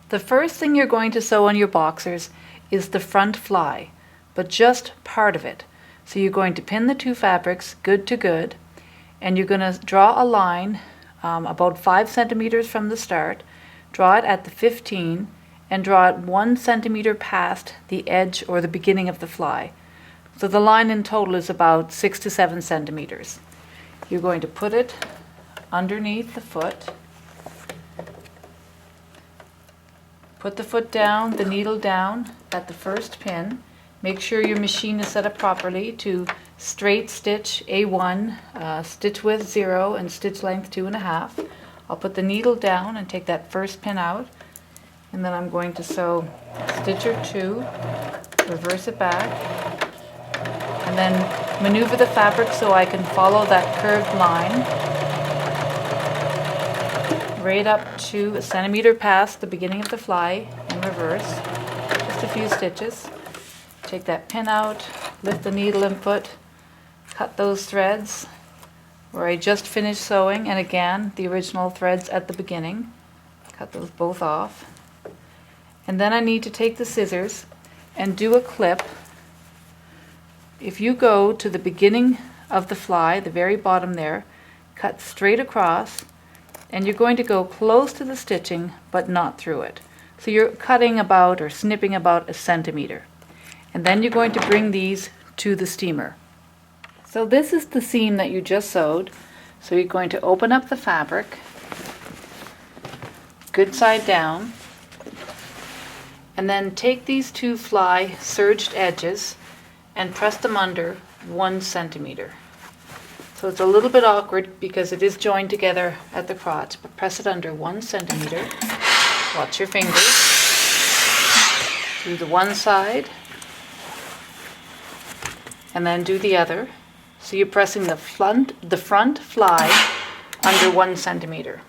The first thing you're going to sew on your boxers is the front fly, but just part of it. So you're going to pin the two fabrics good to good, and you're going to draw a line about 5 centimeters from the start, draw it at the 15, and draw it 1 centimeter past the edge or the beginning of the fly. So the line in total is about 6 to 7 centimeters. You're going to put it underneath the foot. Put the foot down, the needle down at the first pin. Make sure your machine is set up properly to straight stitch A1, stitch width 0 and stitch length 2.5. I'll put the needle down and take that first pin out, and then I'm going to sew stitch or 2, reverse it back, and then maneuver the fabric so I can follow that curved line right up to 1 centimeter past the beginning of the fly in reverse, just a few stitches. Take that pin out, lift the needle and put, cut those threads where I just finished sewing, and again the original threads at the beginning. Cut those both off. And then I need to take the scissors and do a clip. If you go to the beginning of the fly, the very bottom there, cut straight across, and you're going to go close to the stitching but not through it. So you're cutting about or snipping about 1 centimeter. And then you're going to bring these to the steamer. So this is the seam that you just sewed. So you're going to open up the fabric, good side down, and then take these two fly serged edges and press them under 1 centimeter. So it's a little bit awkward because it is joined together at the crotch, but press it under 1 centimeter. Watch your fingers. Do the one side, and then do the other. So you're pressing the front fly under 1 centimeter.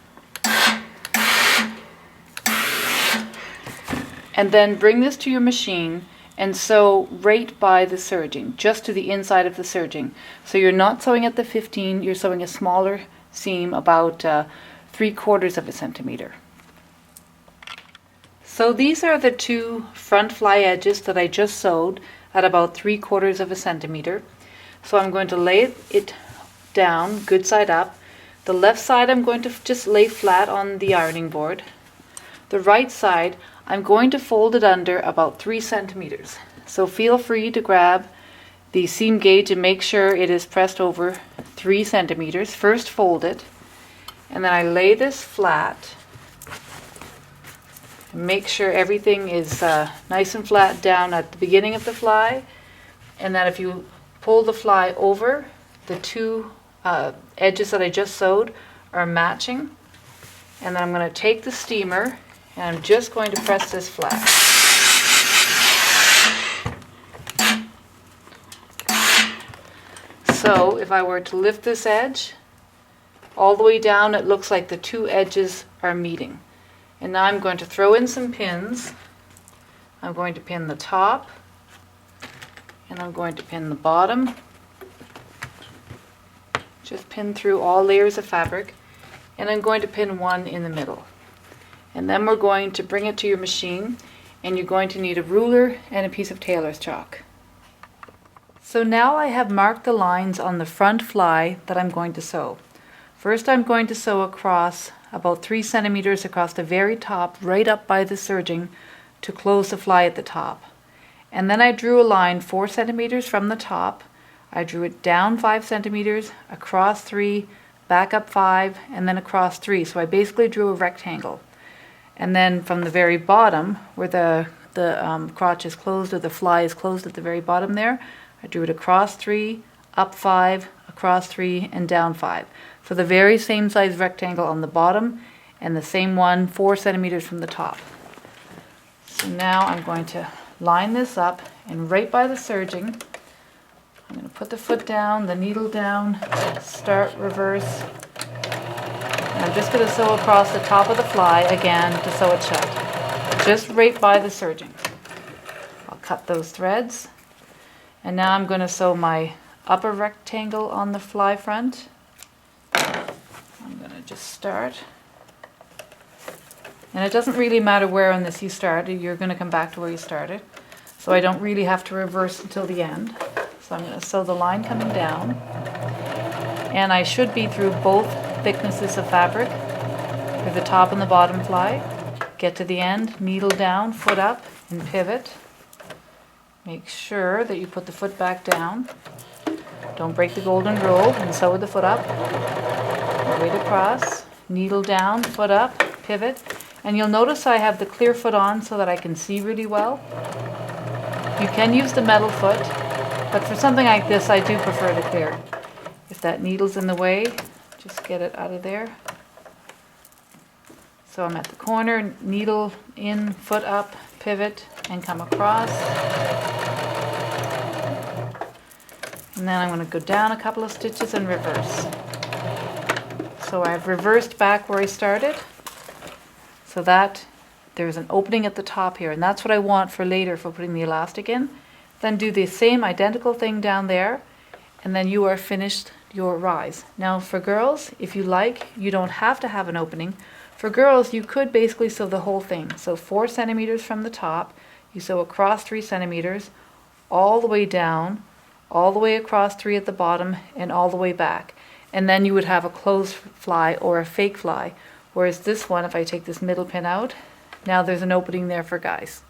And then bring this to your machine and sew right by the serging, just to the inside of the serging. So you're not sewing at the 15, you're sewing a smaller seam, about 3/4 of a centimeter. So these are the two front fly edges that I just sewed at about 3/4 of a centimeter. So I'm going to lay it down, good side up. The left side I'm going to just lay flat on the ironing board. The right side I'm going to fold it under about 3 centimeters. So feel free to grab the seam gauge and make sure it is pressed over 3 centimeters. First fold it, and then I lay this flat. Make sure everything is nice and flat down at the beginning of the fly, and that if you pull the fly over, the two edges that I just sewed are matching. And then I'm going to take the steamer and I'm just going to press this flat. So if I were to lift this edge all the way down, it looks like the two edges are meeting. And now I'm going to throw in some pins. I'm going to pin the top, and I'm going to pin the bottom. Just pin through all layers of fabric, and I'm going to pin one in the middle. And then we're going to bring it to your machine, and you're going to need a ruler and a piece of tailor's chalk. So now I have marked the lines on the front fly that I'm going to sew. First I'm going to sew across about 3 centimeters across the very top, right up by the serging, to close the fly at the top. And then I drew a line 4 centimeters from the top. I drew it down 5 centimeters, across 3, back up 5, and then across 3. So I basically drew a rectangle. And then from the very bottom, where the crotch is closed, or the fly is closed at the very bottom there, I drew it across 3, up 5, across 3, and down 5. So the very same size rectangle on the bottom, and the same one 4 centimeters from the top. So now I'm going to line this up, and right by the serging, I'm going to put the foot down, the needle down, start reverse. And I'm just going to sew across the top of the fly again to sew it shut, just right by the serging. I'll cut those threads, and now I'm going to sew my upper rectangle on the fly front. I'm going to just start And it doesn't really matter where on this you started, you're going to come back to where you started. So I don't really have to reverse until the end. So I'm going to sew the line coming down. And I should be through both thicknesses of fabric, through the top and the bottom fly. Get to the end, needle down, foot up, and pivot. Make sure that you put the foot back down. Don't break the golden rule, and sew with the foot up. Right across, needle down, foot up, pivot. And you'll notice I have the clear foot on so that I can see really well. You can use the metal foot, but for something like this I do prefer the clear. If that needle's in the way, just get it out of there. So I'm at the corner, needle in, foot up, pivot, and come across. And then I'm going to go down a couple of stitches and reverse. So I've reversed back where I started, so that there's an opening at the top here, and that's what I want for later for putting the elastic in. Then do the same identical thing down there, and then you are finished your rise. Now for girls, if you like, you don't have to have an opening. For girls, you could basically sew the whole thing. So 4 centimeters from the top, you sew across 3 centimeters, all the way down, all the way across 3 at the bottom, and all the way back. And then you would have a closed fly or a fake fly. Whereas this one, if I take this middle pin out, now there's an opening there for guys.